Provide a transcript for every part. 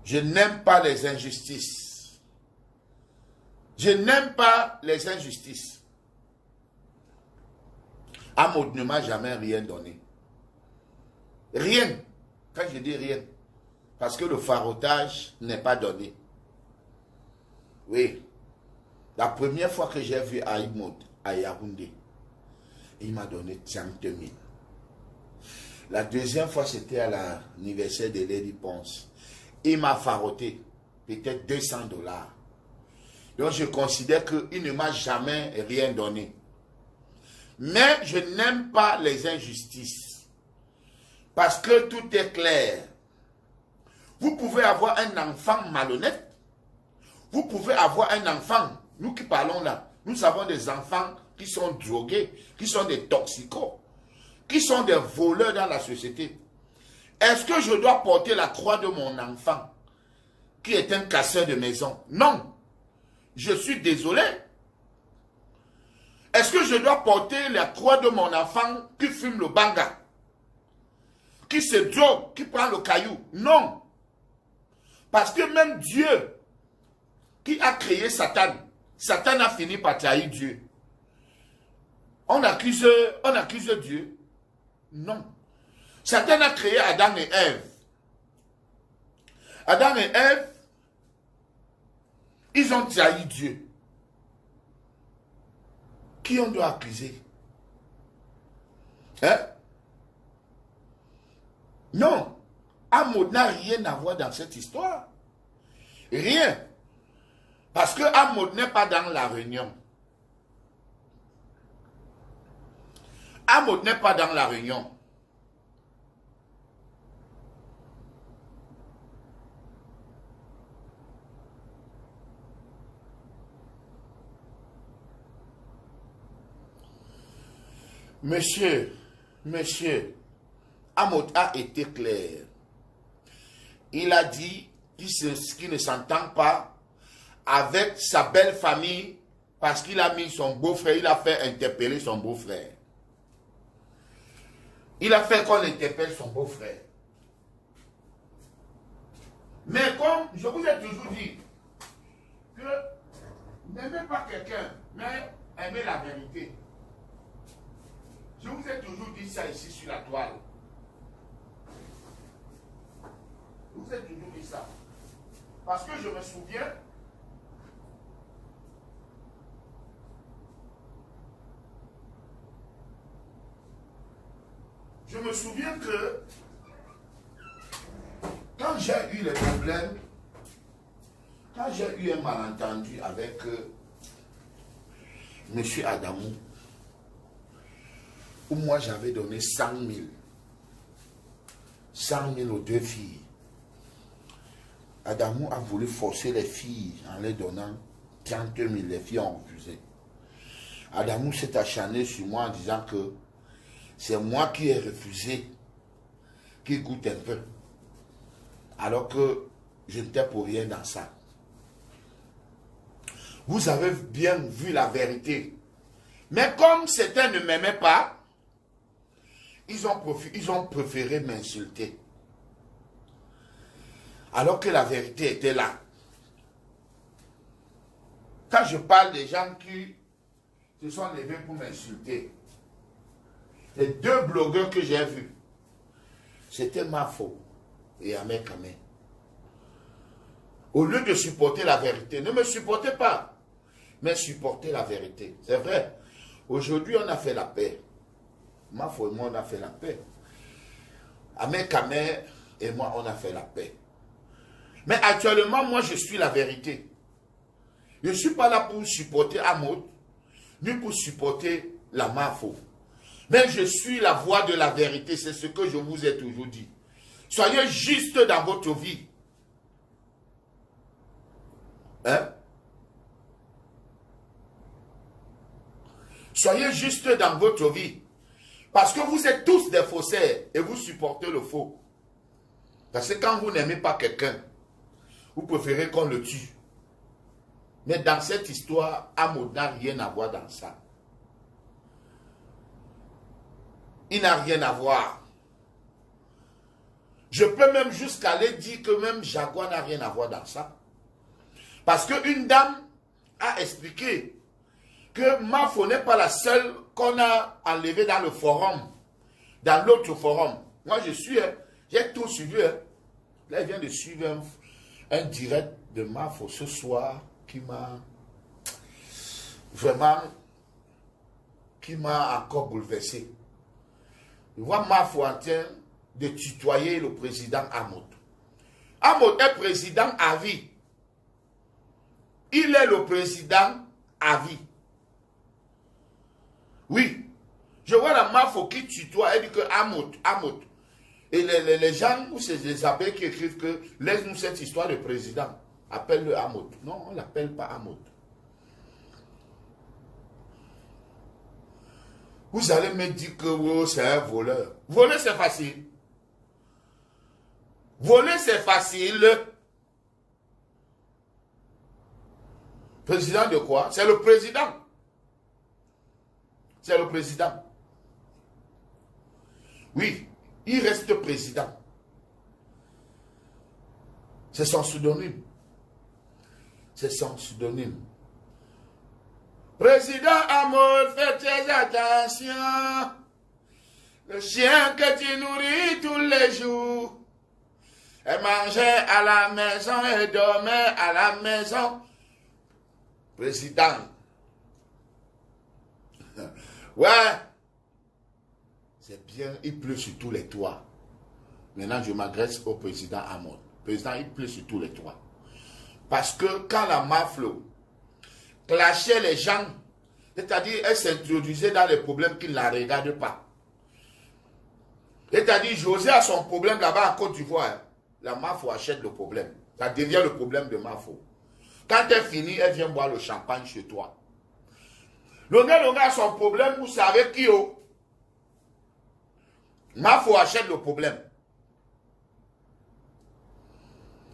Je n'aime pas les injustices. Je n'aime pas les injustices. Amaud ne m'a jamais rien donné. Rien. Quand je dis rien, parce que le farotage n'est pas donné. Oui. La première fois que j'ai vu Aïmoud à Yaoundé, il m'a donné 30 000. La deuxième fois, c'était à l'anniversaire de Lady Ponce. Il m'a faroté peut-être 200 $. Donc je considère qu'il ne m'a jamais rien donné. Mais je n'aime pas les injustices. Parce que tout est clair. Vous pouvez avoir un enfant malhonnête. Vous pouvez avoir un enfant. Nous qui parlons là, nous avons des enfants qui sont drogués, qui sont des toxicos, qui sont des voleurs dans la société. Est-ce que je dois porter la croix de mon enfant qui est un casseur de maison? Non. Je suis désolé. Est-ce que je dois porter la croix de mon enfant qui fume le banga, qui se drogue, qui prend le caillou? Non. Parce que même Dieu qui a créé Satan, Satan a fini par trahir Dieu. On accuse Dieu? Non. Satan a créé Adam et Ève. Adam et Ève, ils ont trahi Dieu. Qui on doit accuser? Hein? Non. Amaud n'a rien à voir dans cette histoire. Rien. Parce que Amaud n'est pas dans la réunion. Amaud n'est pas dans la réunion. Monsieur, Amaud a été clair. Il a dit qu'il ne s'entend pas avec sa belle famille parce qu'il a mis son beau-frère, il a fait interpeller son beau-frère. Il a fait qu'on interpelle son beau-frère. Mais comme je vous ai toujours dit que n'aimez pas quelqu'un, mais aimez la vérité. Je vous ai toujours dit ça ici sur la toile. Je vous ai toujours dit ça. Parce que je me souviens, que quand j'ai eu les problèmes, quand j'ai eu un malentendu avec M. Adamou, où moi j'avais donné 100 000. 100 000 aux deux filles. Adamou a voulu forcer les filles en les donnant 30 000. Les filles ont refusé. Adamou s'est acharné sur moi en disant que c'est moi qui ai refusé qu'il goûte un peu. Alors que je n'étais pour rien dans ça. Vous avez bien vu la vérité. Mais comme certains ne m'aimaient pas, ils ont préféré m'insulter. Alors que la vérité était là. Quand je parle des gens qui se sont levés pour m'insulter, les deux blogueurs que j'ai vus, c'était Mafo et Ahmed Kamé. Au lieu de supporter la vérité, ne me supportez pas, mais supportez la vérité. C'est vrai. Aujourd'hui, on a fait la paix. Mafo et moi, on a fait la paix. Ahmed Kamé et moi, on a fait la paix. Mais actuellement, moi, je suis la vérité. Je ne suis pas là pour supporter Amaud, ni pour supporter la Mafo. Mais je suis la voix de la vérité. C'est ce que je vous ai toujours dit. Soyez juste dans votre vie. Hein? Soyez juste dans votre vie. Parce que vous êtes tous des faussaires et vous supportez le faux. Parce que quand vous n'aimez pas quelqu'un, vous préférez qu'on le tue. Mais dans cette histoire, Amaud n'a rien à voir dans ça. Il n'a rien à voir. Je peux même jusqu'à aller dire que même Jaguar n'a rien à voir dans ça. Parce qu'une dame a expliqué que Mafo n'est pas la seule qu'on a enlevée dans le forum, dans l'autre forum. Moi, je suis, j'ai tout suivi. Là, il vient de suivre un direct de Mafo ce soir qui m'a vraiment, qui m'a encore bouleversé. Je vois Mafo en train de tutoyer le président Hamoud. Hamoud est président à vie. Il est le président à vie. Oui. Je vois la Mafo qui tutoie, elle dit que Hamoud. Et les gens, ou c'est les abbés qui écrivent que laisse-nous cette histoire de président. Appelle-le Hamoud. Non, on ne l'appelle pas Hamoud. Vous allez me dire que oh, c'est un voleur. Voler, c'est facile. Voler, c'est facile. Président de quoi? C'est le président. C'est le président. Oui, il reste président. C'est son pseudonyme. C'est son pseudonyme. Président Hamoud, fais très attention. Le chien que tu nourris tous les jours. Elle mangeait à la maison et dormait à la maison. Président. Ouais. C'est bien, il pleut sur tous les toits. Maintenant, je m'adresse au président Hamoud. Président, il pleut sur tous les toits. Parce que quand la Maflo clashait les gens, c'est-à-dire elle s'introduisait dans les problèmes qui ne la regardent pas. C'est-à-dire José a son problème là-bas en Côte d'Ivoire. La Mafo achète le problème. Ça devient le problème de Mafo. Quand elle finit, elle vient boire le champagne chez toi. Longa a son problème, vous savez qui est. Mafo achète le problème.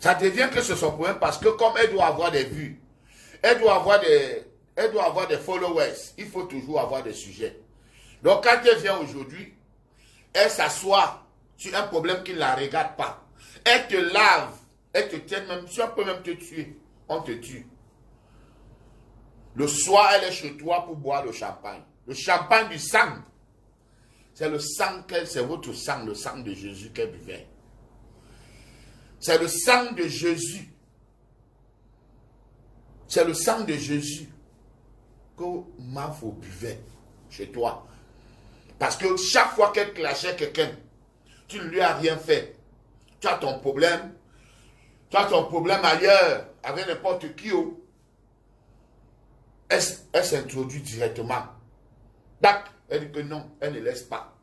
Ça devient que c'est son problème parce que comme elle doit avoir des vues, elle doit avoir des followers, il faut toujours avoir des sujets. Donc quand elle vient aujourd'hui, elle s'assoit sur un problème qui ne la regarde pas. Elle te lave, elle te tient même, si on peut même te tuer, on te tue. Le soir, elle est chez toi pour boire le champagne. Le champagne du sang. C'est le sang c'est votre sang, le sang de Jésus qu'elle buvait. C'est le sang de Jésus. C'est le sang de Jésus que Mafo buvait chez toi. Parce que chaque fois qu'elle clashait quelqu'un, tu ne lui as rien fait. Tu as ton problème. Tu as ton problème ailleurs, avec n'importe qui. Elle s'introduit directement. Tac, elle dit que non, elle ne laisse pas.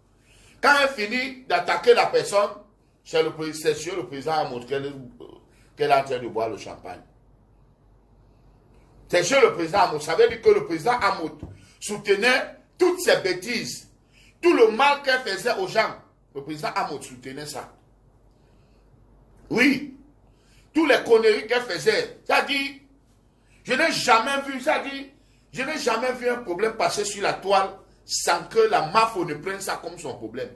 Quand elle finit d'attaquer la personne, c'est sur le président Hamoud qu'elle est en train de boire le champagne. C'est sur le président Hamoud. Ça veut dire que le président Hamoud soutenait toutes ces bêtises, tout le mal qu'elle faisait aux gens. Le président Hamoud soutenait ça. Oui, tous les conneries qu'elle faisait. Ça dit, je n'ai jamais vu, ça dit, je n'ai jamais vu un problème passer sur la toile sans que la Mafo ne prenne ça comme son problème.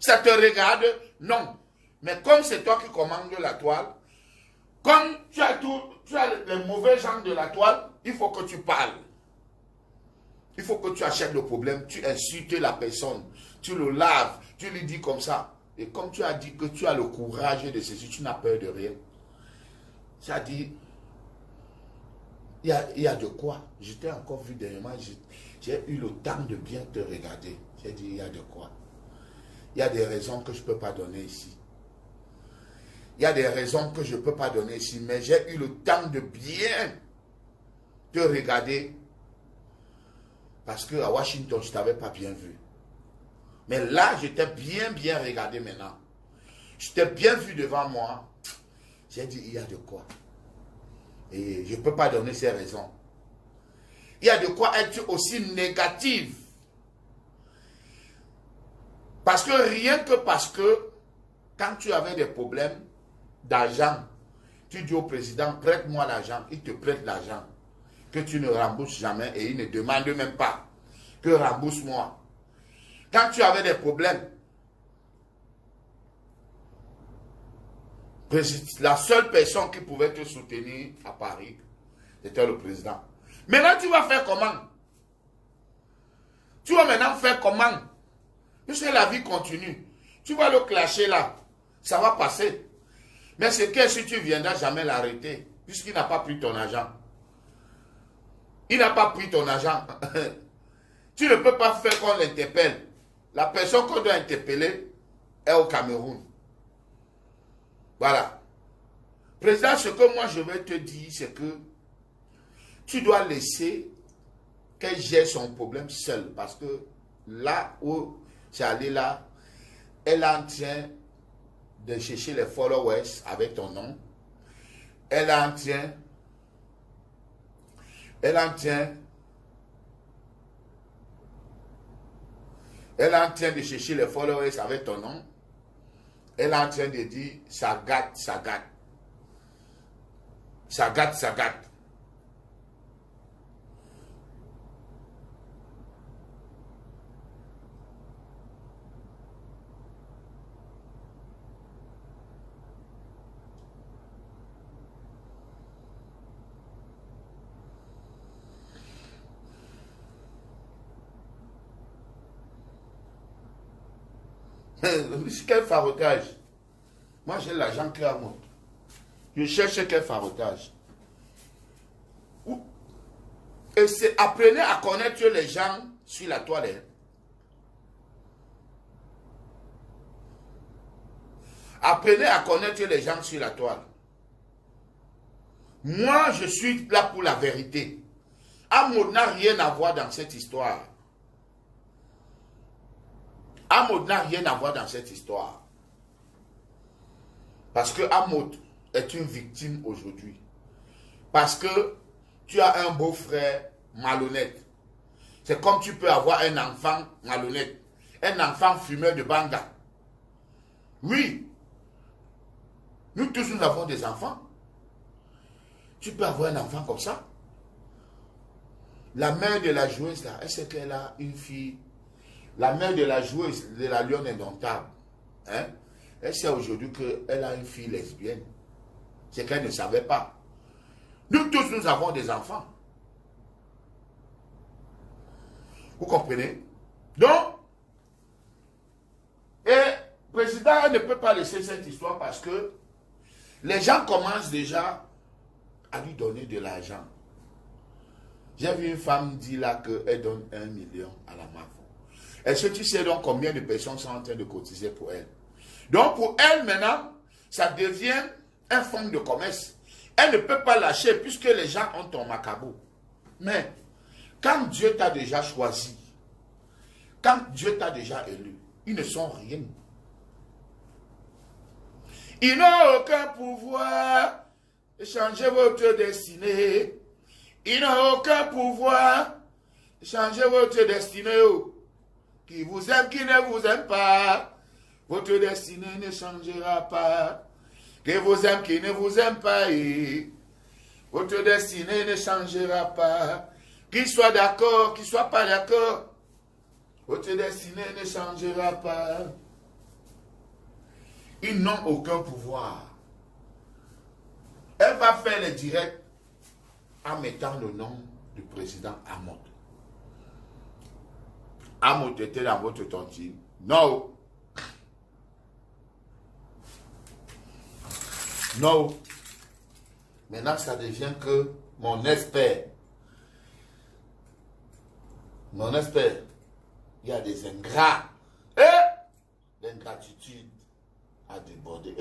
Ça te regarde? Non. Mais comme c'est toi qui commandes la toile, comme tu as les mauvais gens de la toile, il faut que tu parles. Il faut que tu achètes le problème, tu insultes la personne, tu le laves, tu lui dis comme ça. Et comme tu as dit que tu as le courage de ceci, tu n'as peur de rien. Ça dit, il y a de quoi. Je t'ai encore vu dernièrement, j'ai eu le temps de bien te regarder. J'ai dit, il y a de quoi. Il y a des raisons que je ne peux pas donner ici. Il y a des raisons que je ne peux pas donner ici, mais j'ai eu le temps de bien te regarder. Parce qu'à Washington, je ne t'avais pas bien vu. Mais là, je t'ai bien regardé maintenant. Je t'ai bien vu devant moi. J'ai dit, il y a de quoi. Et je ne peux pas donner ces raisons. Il y a de quoi être aussi négative. Parce que rien que parce que quand tu avais des problèmes d'argent, tu dis au président, prête-moi l'argent, il te prête l'argent, que tu ne rembourses jamais et il ne demande même pas que rembourse-moi. Quand tu avais des problèmes, La seule personne qui pouvait te soutenir à Paris, c'était le président. Maintenant, tu vas faire comment? Tu vas maintenant faire comment? Puisque la vie continue. Tu vas le clasher là. Ça va passer. Mais c'est que si tu viendras jamais l'arrêter, puisqu'il n'a pas pris ton argent. Il n'a pas pris ton argent. Tu ne peux pas faire qu'on l'interpelle. La personne qu'on doit interpeller est au Cameroun. Voilà. Président, ce que moi je vais te dire, c'est que tu dois laisser qu'elle gère son problème seule. Parce que là où c'est allé là, elle est en train de chercher les followers avec ton nom. Elle est en train de chercher les followers avec ton nom. Elle est en train de dire, ça gâte, ça gâte. Ça gâte, ça gâte. Quel farotage? Moi, j'ai l'argent clairement. Je cherche quel farotage. Et c'est apprenez à connaître les gens sur la toile. Apprenez à connaître les gens sur la toile. Moi, je suis là pour la vérité. Amour n'a rien à voir dans cette histoire. Amoud n'a rien à voir dans cette histoire. Parce que Amoud est une victime aujourd'hui. Parce que tu as un beau-frère malhonnête. C'est comme tu peux avoir un enfant malhonnête. Un enfant fumeur de banga. Oui. Nous tous, nous avons des enfants. Tu peux avoir un enfant comme ça. La mère de la joueuse, là, elle sait qu'elle a une fille. La mère de la joueuse de la Lionne Indomptable, hein, elle sait aujourd'hui qu'elle a une fille lesbienne. C'est qu'elle ne savait pas. Nous tous, nous avons des enfants. Vous comprenez? Donc, et le président ne peut pas laisser cette histoire parce que les gens commencent déjà à lui donner de l'argent. J'ai vu une femme dire là qu'elle donne 1 million à la MAFO. Est-ce que tu sais donc combien de personnes sont en train de cotiser pour elle? Donc pour elle maintenant, ça devient un fonds de commerce. Elle ne peut pas lâcher puisque les gens ont ton macabo. Mais quand Dieu t'a déjà choisi, quand Dieu t'a déjà élu, ils ne sont rien. Ils n'ont aucun pouvoir de changer votre destinée. Ils n'ont aucun pouvoir de changer votre destinée. Qui vous aime, qui ne vous aime pas, votre destinée ne changera pas. Qui vous aime, qui ne vous aime pas, votre destinée ne changera pas. Qu'il soit d'accord, qu'il ne soit pas d'accord, votre destinée ne changera pas. Ils n'ont aucun pouvoir. Elle va faire les directs en mettant le nom du président Amoud. Amoud était dans votre tontine. Non. Non. Maintenant, ça devient que mon expert. Mon expert. Il y a des ingrats. L'ingratitude a débordé.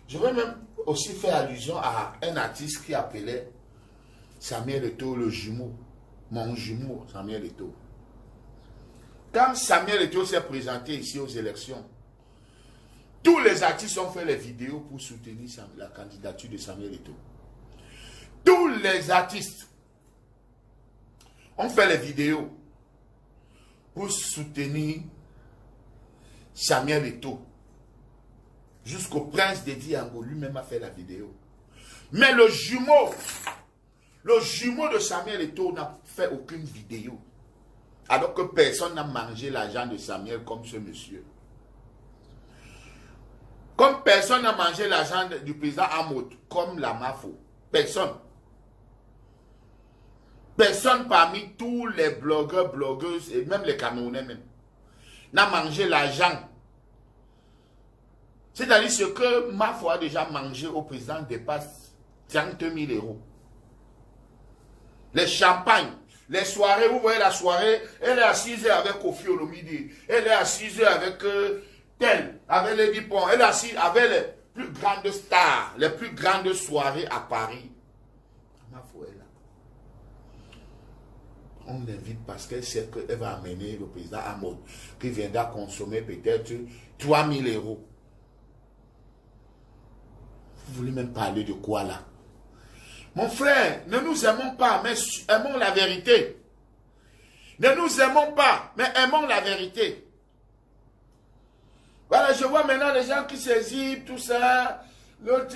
Je vais même aussi faire allusion à un artiste qui appelait Samuel Eto'o le jumeau. Mon jumeau, Samuel Eto'o. Quand Samuel Eto'o s'est présenté ici aux élections, tous les artistes ont fait les vidéos pour soutenir la candidature de Samuel Eto'o. Tous les artistes ont fait les vidéos pour soutenir Samuel Eto'o. Jusqu'au prince de Diango lui-même a fait la vidéo. Mais le jumeau de Samuel Eto'o n'a fait aucune vidéo. Alors que personne n'a mangé l'argent de Samuel comme ce monsieur. Comme personne n'a mangé l'argent du président Hamoud, comme la MAFO. Personne. Personne parmi tous les blogueurs, blogueuses, et même les Camerounais même, n'a mangé l'argent. C'est-à-dire ce que MAFO a déjà mangé au président dépasse 30 000 euros. Les champagnes, les soirées, vous voyez la soirée, elle est assise avec Kofi Olomide, elle est assise avec tel, avec les Dupont, elle est assise avec les plus grandes stars, les plus grandes soirées à Paris. MAFO est là. On l'invite parce qu'elle sait qu'elle va amener le président Hamoud, qui viendra consommer peut-être 3 000 euros. Vous voulez même parler de quoi là? Mon frère, ne nous aimons pas, mais aimons la vérité. Ne nous aimons pas, mais aimons la vérité. Voilà, je vois maintenant les gens qui s'exhibent, tout ça. L'autre,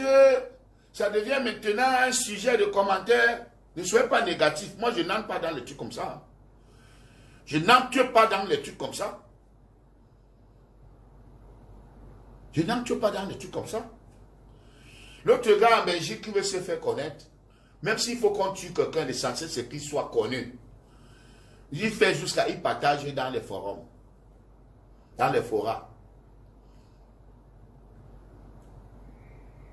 ça devient maintenant un sujet de commentaire. Ne soyez pas négatif. Moi, je n'entre pas dans les trucs comme ça. Je n'entre pas dans les trucs comme ça. Je n'entre pas dans les trucs comme ça. L'autre gars en Belgique qui veut se faire connaître, même s'il faut qu'on tue quelqu'un, l'essentiel c'est qu'il soit connu. Il fait jusqu'à, il partage dans les forums, dans les forats.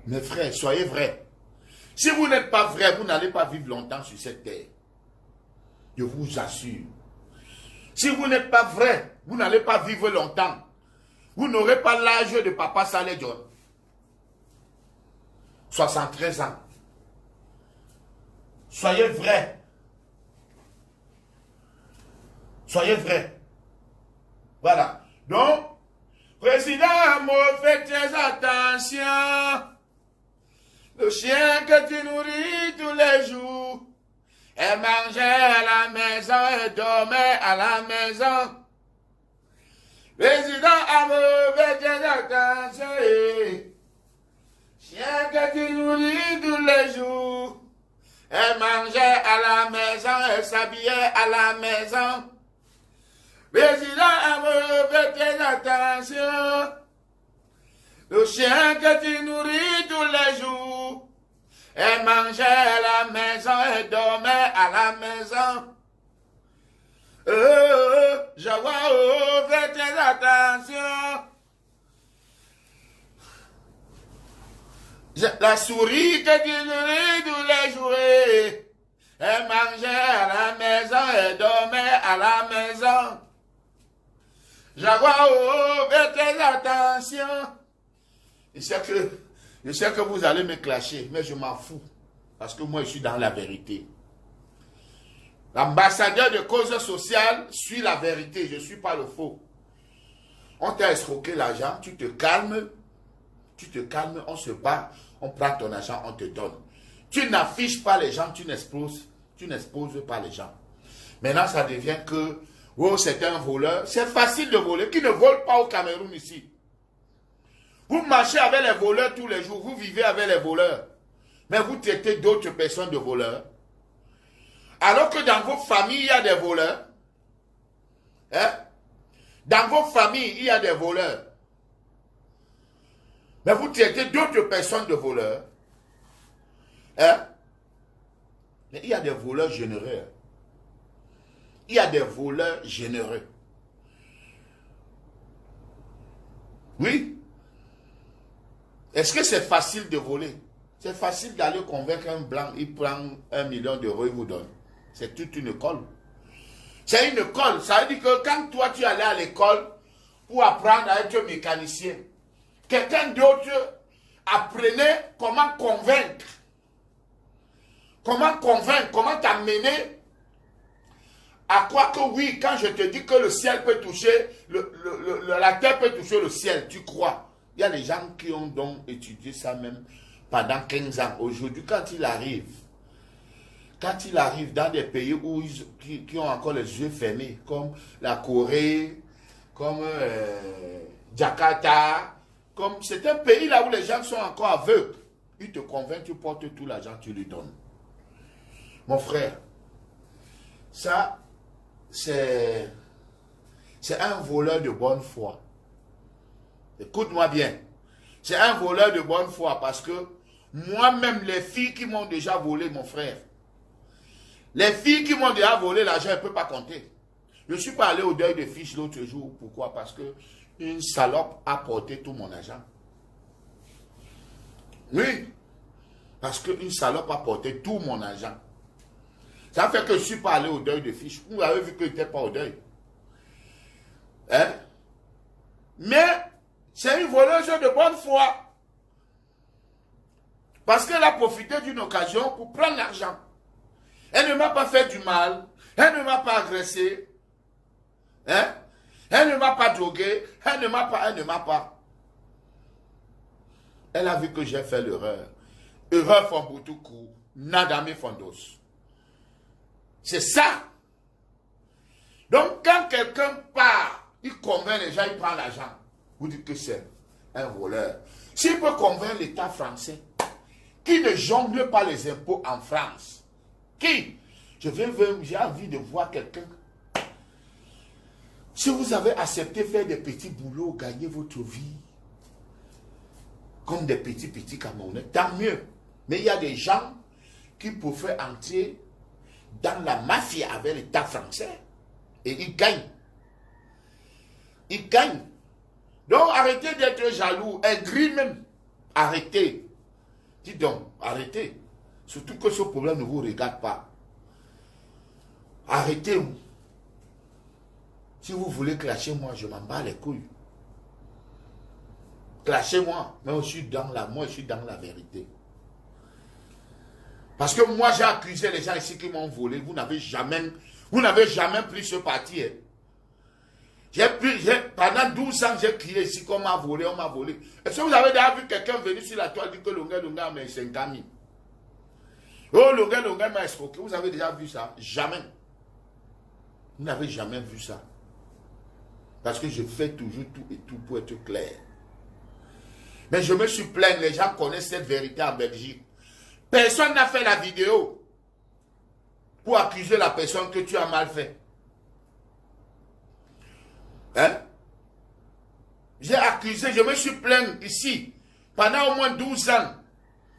Mes frères, soyez vrais. Si vous n'êtes pas vrai, vous n'allez pas vivre longtemps sur cette terre. Je vous assure. Si vous n'êtes pas vrai, vous n'allez pas vivre longtemps. Vous n'aurez pas l'âge de Papa Saleh John. 73 ans. Soyez vrais. Soyez vrais. Voilà. Donc, président Hamoud, faites très attention. Le chien que tu nourris tous les jours, elle mangeait à la maison et dormait à la maison. Président Hamoud, faites très attention. Chien que tu nourris tous les jours, elle mangeait à la maison, elle s'habillait à la maison. Président Hamoud, faites très attention. Le chien que tu nourris tous les jours, elle mangeait à la maison, elle dormait à la maison. Jawa, faites très attention. La souris que tu nourris tous les jours, elle mangeait à la maison, elle dormait à la maison. Jaguar, faites très attention. Je sais que vous allez me clasher, mais je m'en fous. Parce que moi, je suis dans la vérité. L'ambassadeur de cause sociale suit la vérité. Je ne suis pas le faux. On t'a escroqué l'argent, tu te calmes. Tu te calmes, on se bat, on prend ton argent, on te donne. Tu n'affiches pas les gens, tu n'exposes pas les gens. Maintenant, ça devient que, oh, c'est un voleur. C'est facile de voler. Qui ne vole pas au Cameroun ici? Vous marchez avec les voleurs tous les jours, vous vivez avec les voleurs. Mais vous traitez d'autres personnes de voleurs. Alors que dans vos familles, il y a des voleurs. Hein? Dans vos familles, il y a des voleurs. Mais vous traitez d'autres personnes de voleurs. Hein? Mais il y a des voleurs généreux. Il y a des voleurs généreux. Oui. Est-ce que c'est facile de voler? C'est facile d'aller convaincre un blanc, il prend 1 million d'euros, il vous donne. C'est toute une école. C'est une école. Ça veut dire que quand toi tu allais à l'école pour apprendre à être mécanicien, quelqu'un d'autre apprenait comment convaincre. Comment convaincre, comment t'amener à croire que oui, quand je te dis que le ciel peut toucher, la terre peut toucher le ciel, tu crois. Il y a des gens qui ont donc étudié ça même pendant 15 ans. Aujourd'hui, quand il arrive dans des pays où qui ont encore les yeux fermés, comme la Corée, comme Jakarta, comme c'est un pays là où les gens sont encore aveugles. Il te convainc, tu portes tout l'argent, tu lui donnes. Mon frère, ça, c'est un voleur de bonne foi. Écoute-moi bien. C'est un voleur de bonne foi parce que moi-même, les filles qui m'ont déjà volé, mon frère, les filles qui m'ont déjà volé l'argent, je ne peux pas compter. Je ne suis pas allé au deuil de fiches l'autre jour. Pourquoi? Parce que une salope a porté tout mon argent. Oui. Parce qu'une salope a porté tout mon argent. Ça fait que je ne suis pas allé au deuil de fiches. Vous avez vu que je n'étais pas au deuil. Hein? Mais c'est une voleuse de bonne foi. Parce qu'elle a profité d'une occasion pour prendre l'argent. Elle ne m'a pas fait du mal. Elle ne m'a pas agressé. Hein? Elle ne m'a pas drogué. Elle ne m'a pas. Elle a vu que j'ai fait l'erreur. Erreur Famboutukou, Nadame Fondos. C'est ça. Donc, quand quelqu'un part, il convainc les gens, il prend l'argent. Vous dites que c'est un voleur. S'il peut convaincre l'État français, qui ne jongle pas les impôts en France, qui? J'ai envie de voir quelqu'un. Si vous avez accepté faire des petits boulots, gagner votre vie, comme des petits Camerounais, tant mieux. Mais il y a des gens qui pouvaient entrer dans la mafia avec l'État français et ils gagnent. Ils gagnent. Donc arrêtez d'être jaloux, aigri même. Arrêtez. Dis donc, arrêtez. Surtout que ce problème ne vous regarde pas. Arrêtez-vous. Si vous voulez clasher moi, je m'en bats les couilles. Clashez-moi, mais je suis dans la vérité. Parce que moi, j'ai accusé les gens ici qui m'ont volé. Vous n'avez jamais pris ce parti. Hein. Pendant 12 ans, j'ai crié ici qu'on m'a volé, on m'a volé. Est-ce que vous avez déjà vu quelqu'un venir sur la toile dire que Longa m'a 50 000? Oh, Longa m'a escroqué. Vous avez déjà vu ça? Jamais. Vous n'avez jamais vu ça. Parce que je fais toujours tout et tout pour être clair. Mais je me suis plaint, les gens connaissent cette vérité en Belgique. Personne n'a fait la vidéo pour accuser la personne que tu as mal fait. Hein? J'ai accusé, je me suis plaint ici. Pendant au moins 12 ans.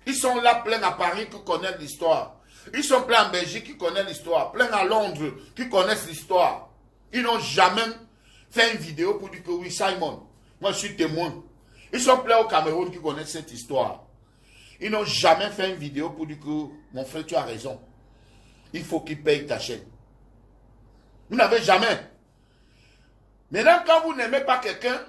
Ils sont là pleins à Paris qui connaissent l'histoire. Ils sont pleins en Belgique qui connaissent l'histoire. Pleins à Londres qui connaissent l'histoire. Ils n'ont jamais fait une vidéo pour dire que oui, Simon, moi je suis témoin. Ils sont pleins au Cameroun qui connaissent cette histoire. Ils n'ont jamais fait une vidéo pour dire que mon frère, tu as raison. Il faut qu'il paye ta chaîne. Vous n'avez jamais. Maintenant, quand vous n'aimez pas quelqu'un,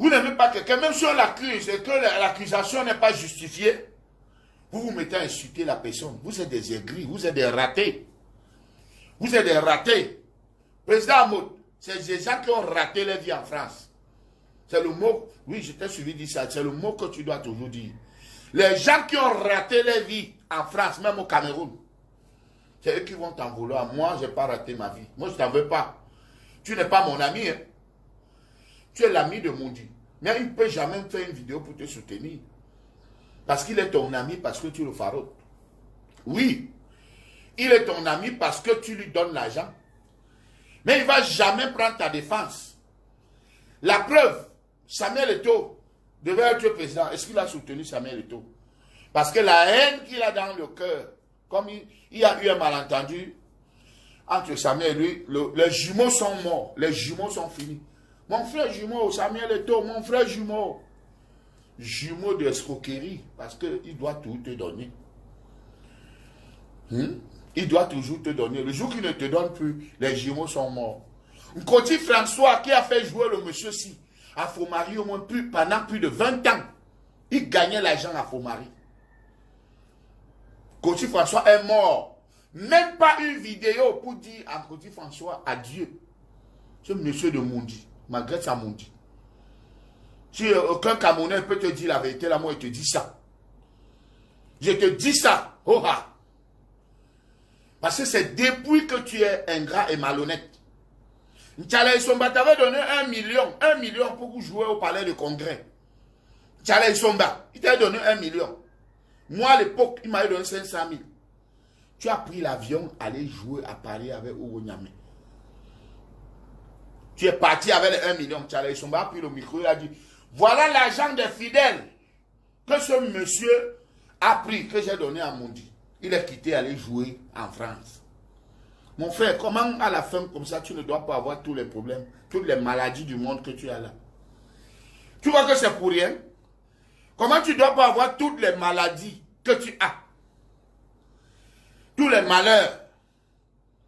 même si on l'accuse et que l'accusation n'est pas justifiée, vous vous mettez à insulter la personne. Vous êtes des aigris, vous êtes des ratés. Vous êtes des ratés. Président Hamoud, c'est des gens qui ont raté leur vie en France. C'est le mot, oui, je t'ai suivi dire ça, c'est le mot que tu dois toujours dire. Les gens qui ont raté leur vie en France, même au Cameroun, c'est eux qui vont t'en vouloir. Moi, je n'ai pas raté ma vie. Moi, je ne t'en veux pas. Tu n'es pas mon ami. Hein. Tu es l'ami de Mondi. Mais il ne peut jamais faire une vidéo pour te soutenir. Parce qu'il est ton ami, parce que tu le farotes. Oui, il est ton ami parce que tu lui donnes l'argent. Mais il ne va jamais prendre ta défense. La preuve, Samuel Eto'o devait être président. Est-ce qu'il a soutenu Samuel Eto'o? Parce que la haine qu'il a dans le cœur, comme il y a eu un malentendu entre Samuel et lui, les jumeaux sont morts, les jumeaux sont finis. Mon frère jumeau, Samuel Eto'o, mon frère jumeau. Jumeau de escroquerie, parce qu'il doit tout te donner. Il doit toujours te donner. Le jour qu'il ne te donne plus, les jumeaux sont morts. Nkoti François, qui a fait jouer le monsieur-ci à Fomari au moins pendant plus de 20 ans, il gagnait l'argent à Fomari. Nkoti François est mort. Même pas une vidéo pour dire à Nkoti François adieu. Ce monsieur de Mondi, malgré sa Mondi. Si aucun Camerounais peut te dire la vérité, là, moi, je te dis ça. Je te dis ça. Oh, ah. Parce que c'est depuis que tu es ingrat et malhonnête. N'Tchala Isomba t'avait donné 1 million pour jouer au palais de congrès. N'Tchala Isomba, il t'avait donné 1 million. Moi, à l'époque, il m'avait donné 500 000. Tu as pris l'avion, aller jouer à Paris avec Ogo Niamey. Tu es parti avec les 1 million. N'Tchala Isomba a pris le micro, il a dit, Voilà l'argent des fidèles que ce monsieur a pris, que j'ai donné à Mondi. Il est quitté aller jouer en France. Mon frère, comment à la fin comme ça, tu ne dois pas avoir tous les problèmes, toutes les maladies du monde que tu as là? Tu vois que c'est pour rien? Comment tu ne dois pas avoir toutes les maladies que tu as? Tous les malheurs.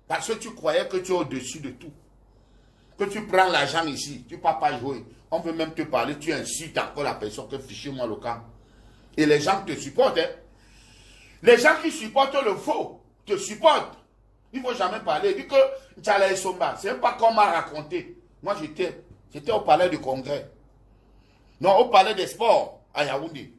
Parce que tu croyais que tu es au-dessus de tout. Que tu prends l'argent ici, tu ne peux pas jouer. On peut même te parler, tu incites encore la personne que fichez-moi le camp. Et les gens te supportent. Hein? Les gens qui supportent le faux te supportent. Il ne faut jamais parler. Dit que Tchala et Somba, ce n'est pas qu'on m'a raconté. Moi, j'étais au palais du congrès. Non, au palais des sports à Yaoundé.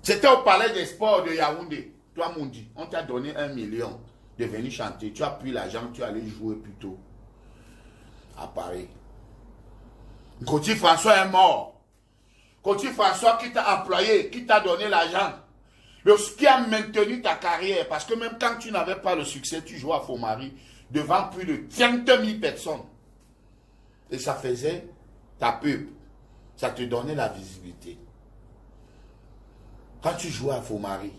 C'était au palais des sports de Yaoundé. Toi, Mondi, on t'a donné 1 million de venir chanter. Tu as pris l'argent, tu allais jouer plutôt à Paris. Gauthier François est mort. Gauthier François qui t'a employé, qui t'a donné l'argent. Ce qui a maintenu ta carrière. Parce que même quand tu n'avais pas le succès, tu jouais à Fomari devant plus de 30 000 personnes. Et ça faisait ta pub. Ça te donnait la visibilité. Quand tu jouais à Fomari,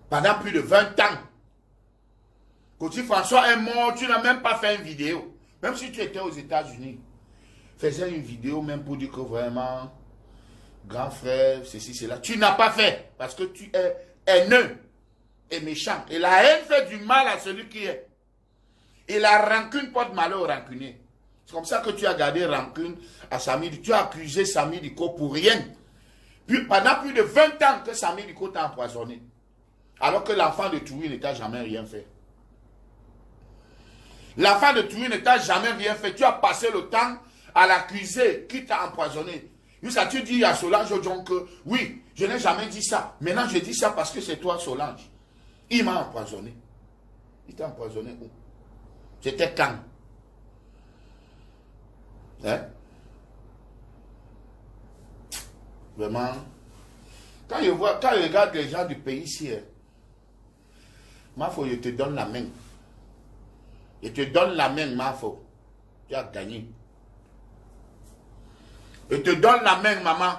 pendant plus de 20 ans, Gauthier François est mort, tu n'as même pas fait une vidéo. Même si tu étais aux États-Unis, faisais une vidéo même pour dire que vraiment, grand frère, ceci, cela. Tu n'as pas fait parce que tu es haineux et méchant. Et la haine fait du mal à celui qui est. Et la rancune porte malheur au rancunier. C'est comme ça que tu as gardé rancune à Sami. Tu as accusé Sami Diko pour rien. Puis, pendant plus de 20 ans que Sami Diko t'a empoisonné. Alors que l'enfant de Touri ne t'a jamais rien fait. L'enfant de Touri ne t'a jamais rien fait. Tu as passé le temps à l'accuser qui t'a empoisonné. Jusqu'à tu dis à Solange Odjon que oui, je n'ai jamais dit ça. Maintenant, je dis ça parce que c'est toi, Solange. Il m'a empoisonné. Il t'a empoisonné où? C'était quand? Hein? Vraiment. Quand je regarde les gens du pays ici, Mafo, je te donne la main. Je te donne la main, Mafo. Tu as gagné. Je te donne la main, maman.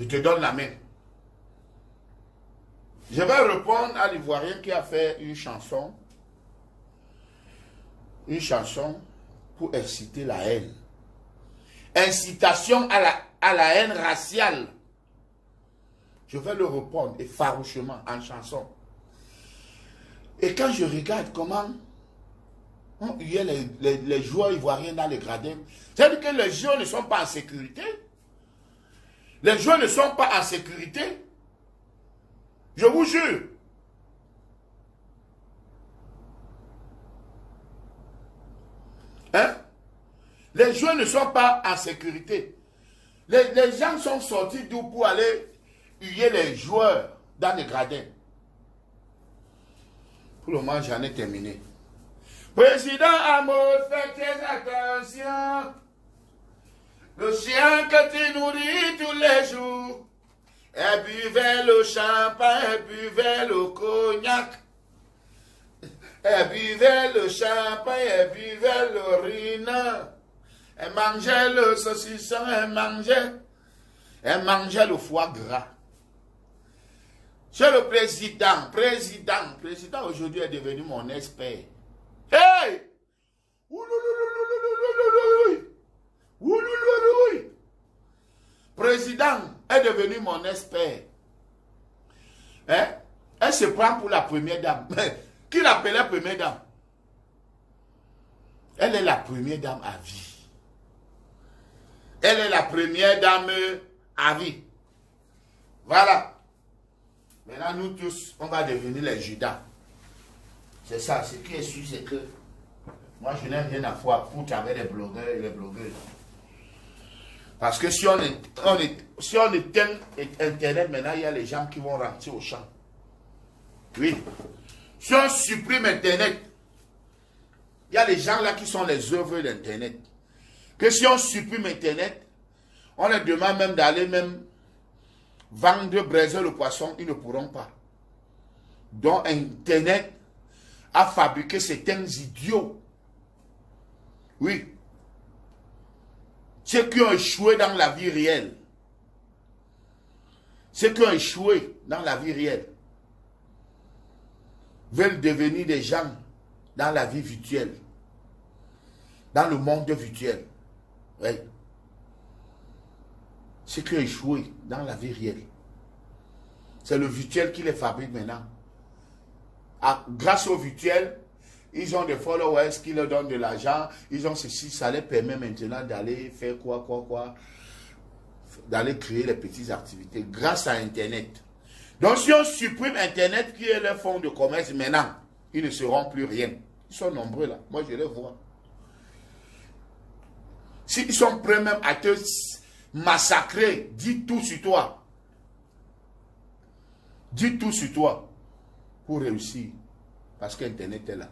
Je te donne la main. Je vais répondre à l'Ivoirien qui a fait une chanson. Une chanson pour inciter la haine. Incitation à la haine raciale. Je vais le répondre et farouchement en chanson. Et quand je regarde comment il y a les joueurs ivoiriens dans les gradins, c'est-à-dire que les joueurs ne sont pas en sécurité. Les joueurs ne sont pas en sécurité. Je vous jure. Hein? Les joueurs ne sont pas en sécurité. Les gens sont sortis d'où pour aller huer les joueurs dans les gradins. Pour le moment, j'en ai terminé. Président Amour, faites très attention. Le chien que tu nourris tous les jours, elle buvait le champagne, elle buvait le cognac. Elle buvait le champagne, elle buvait le rina. Elle mangeait le saucisson, elle mangeait le foie gras. C'est le président aujourd'hui est devenu mon expert. Hey! Président est devenu mon expert. Hein? Elle se prend pour la première dame. Qui l'appelait première dame? Elle est la première dame à vie. Elle est la première dame à vie. Voilà. Maintenant, nous tous, on va devenir les Judas. C'est ça. Ce qui est sûr, c'est que moi, je n'ai rien à voir pour avec les blogueurs et les blogueuses. Parce que si on éteint Internet, maintenant, il y a les gens qui vont rentrer au champ. Oui. Si on supprime Internet, il y a les gens là qui sont les œuvres d'Internet. Que si on supprime Internet, on leur demande même d'aller même vendre, braiser le poisson, ils ne pourront pas. Donc Internet a fabriqué certains idiots Oui. Ceux qui ont échoué dans la vie réelle. Ceux qui ont échoué dans la vie réelle veulent devenir des gens dans la vie virtuelle. Dans le monde virtuel. Oui. Ceux qui ont échoué dans la vie réelle. C'est le virtuel qui les fabrique maintenant. Grâce au virtuel, ils ont des followers qui leur donnent de l'argent. Ils ont ceci, ça les permet maintenant d'aller faire quoi. D'aller créer les petites activités grâce à Internet. Donc si on supprime Internet qui est leur fonds de commerce maintenant, ils ne seront plus rien. Ils sont nombreux là. Moi je les vois. S'ils sont prêts même à te massacrer, dis tout sur toi. Dis tout sur toi pour réussir. Parce qu'Internet est là.